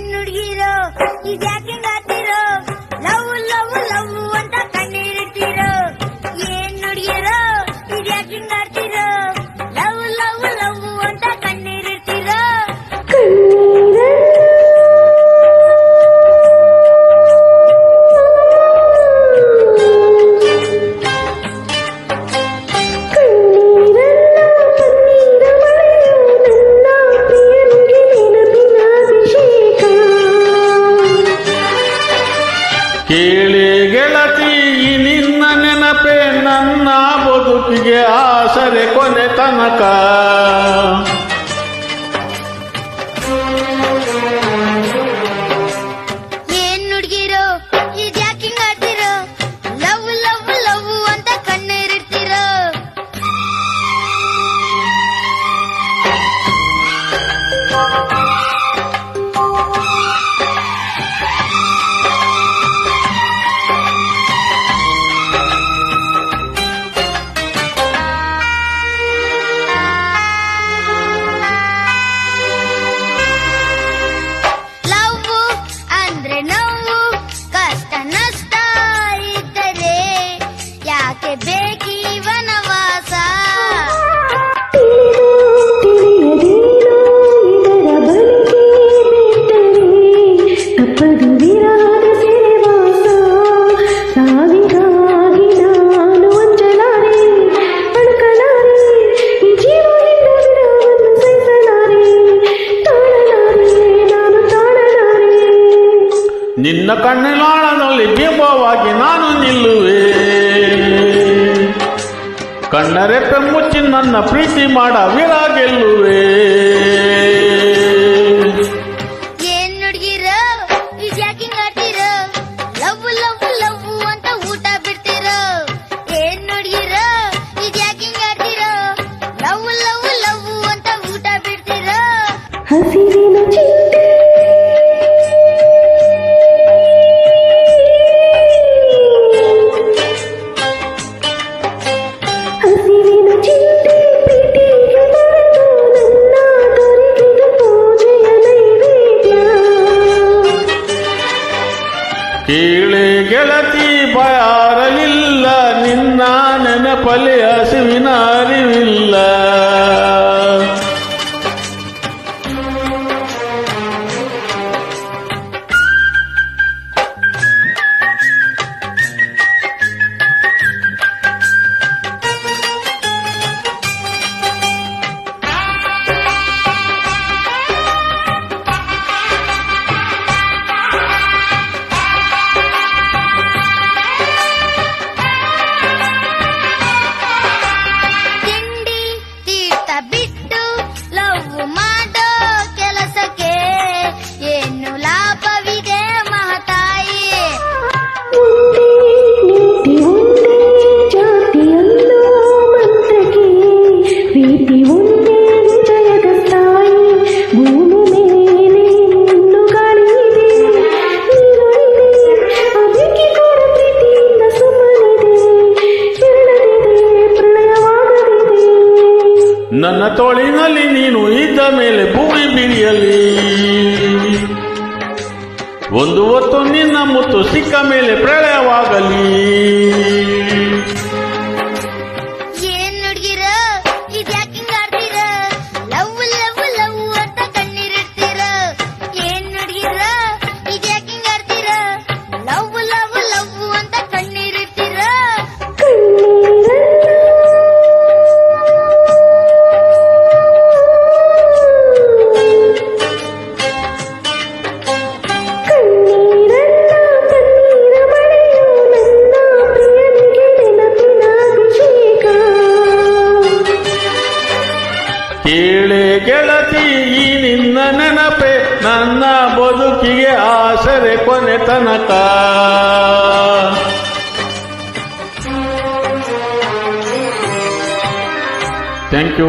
ಏನ್ ನುಡ್ಗಿರೋ ಇದ್ಯಾಕೆ ಹಿಂಗಾಡ್ತಿರೋ love love love ಅಂತ ಕಣ್ಣೀರಿಡ್ತಿರೋ ಏನ್ ನುಡ್ಗಿರೋ ಇದ್ಯಾಕೆ ಹಿಂಗಾಡ್ತಿರೋ ಲವ್ ಲವ್ ಲವ್ ಅಂತ ಕಣ್ಣೀರಿಡ್ತಿರೋ ಕೇಳಿ ಗೆಳತಿ ನಿನ್ನ ನೆನಪೆ ನನ್ನ ಬದುಕಿಗೆ ಆಸರೆ ಕೊನೆ ತನಕ ಏನ್ ನುಡ್ಗಿರೋ ಇದ್ಯಾಕೆ ಹಿಂಗಾಡ್ತಿರೋ ಲವ್ ಲವ್ ಲವ್ ಅಂತ ಕಣ್ಣೀರಿಡ್ತಿರೋ ಬೇಕಿ ವನವಾಸ ತಪ್ಪದು ವಿರಾದ ಸೇವಾಸ ಸಾವಿಗಾಗಿ ನಾನು ಅಂಜಲಾರೆ ಅಡುಕಲಾರೆ ಈ ಜೀವನಿಂದ ವಿರಹವನ್ನು ಸಹಿಸಲಾರೆ ತಾಳಲಾರೆ ನಾನು ತಾಳಲಾರೆ ನಿನ್ನ ಕಣ್ಣಿನಾಳದಲ್ಲಿ ಬಿಂಬವಾಗಿ ನಾನು ನಿಲ್ಲುವೆ ಕಣ್ಣರೆಪ್ಪೆ ಮುಚ್ಚಿ ನನ್ನ ಪ್ರೀತಿ ಮಾಡ ವೀರ ಗೆಲ್ಲುವೆ ಏನ್ ನುಡ್ಗಿರೋ ಇದ್ಯಾಕೆ ಹಿಂಗಾಡ್ತಿರೋ ಲವ್ ಲವ್ ಲವ್ ಅಂತ ಊಟ ಬಿಡ್ತಿರೋ ಏನ್ ನುಡ್ಗಿರೋ ಇದ್ಯಾಕೆ ಹಿಂಗಾಡ್ತಿರೋ ಲವ್ ಲವ್ ಲವ್ ಅಂತ ಊಟ ಬಿಡ್ತಿರೋ ಹಸಿರಿನ ಚಿಟ್ಟೆ ಹಸಿರಿನ ಚಿಟ್ಟೆ ಪ್ರೀತಿಗೆ ಬರೆದು ನನ್ನ ದೊರೆತಿದ ಪೂಜೆಯ ನೈವೇದ್ಯ ಕೇಳಿ ಗೆಳತಿ ಬಾರಲಿಲ್ಲ ನಿನ್ನ ನೆನಪಲ್ಲಿ ಹಸಿವಿನ ಅರಿವಿಲ್ಲ ತಿಂಡಿ ತೀರ್ಥ ಬಿಟ್ಟು ಲವ್ ಮಾಡೋ ಕೆಲಸಕ್ಕೆ ಏನು ಲಾಭವಿದೆ ಮಹತಾಯಿ ಒಂದೇ ನೀತಿ ಒಂದೇ ಜಾತಿಯಲ್ಲೋ ಮಂತ್ರಕ್ಕೆ ಪ್ರೀತಿ ಒಂದೇ ವಿಜಯದ ಸ್ಥಾಯಿ ಭೂಮಿ ಮೇಲೆ ಇನ್ನು ಗಾಳಿಯಿದೆ ನೀರಿದೆ ಅದಕ್ಕೆ ಕೂಡ ಪ್ರೀತಿಯಿಂದ ಸುಮ್ಮನಿದೆ ಎರಡದಿದೆ ಪ್ರಳಯವಾಗದಿದೆ ನನ್ನ ತೋಳಿನಲ್ಲಿ ನೀನು ಇದ್ದ ಮೇಲೆ ಭೂಮಿ ಬಿರಿಯಲಿ ಒಂದು ಹೊತ್ತು ನಿನ್ನ ಮುತ್ತು ಸಿಕ್ಕ ಮೇಲೆ ಪ್ರಳಯವಾಗಲಿ ಏನ್ ನುಡ್ಗಿರೋ ಇದ್ಯಾಕೆ ಹಿಂಗಾಡ್ತಿರೋ ಲವ್ ಲವ್ ಲವ್ ಅಂತ ಕಣ್ಣೀರಿಡ್ತಿರೋ ಏನ್ ನುಡ್ಗಿರೋ ಇದ್ಯಾಕೆ ಹಿಂಗಾಡ್ತಿರೋ ಲವ್ ಲವ್ ಲವ್ ಅಂತ ಕಣ್ಣೀರಿಡ್ತಿರೋ ಕಣ್ಣೀರಲ್ಲ ಕಣ್ಣೀರ ಮಳೆಯು ನನ್ನ ಪ್ರಿಯನಿಗೆ ನೆನಪಿನ ಅಭಿಷೇಕ ಕೇಳಿ ಗೆಳತಿ ಈ ನಿನ್ನ ನೆನಪೆ ನನ್ನ ಬದುಕಿಗೆ ಆಸರೆ ಕೊನೆ ತನಕ ಥ್ಯಾಂಕ್ ಯು.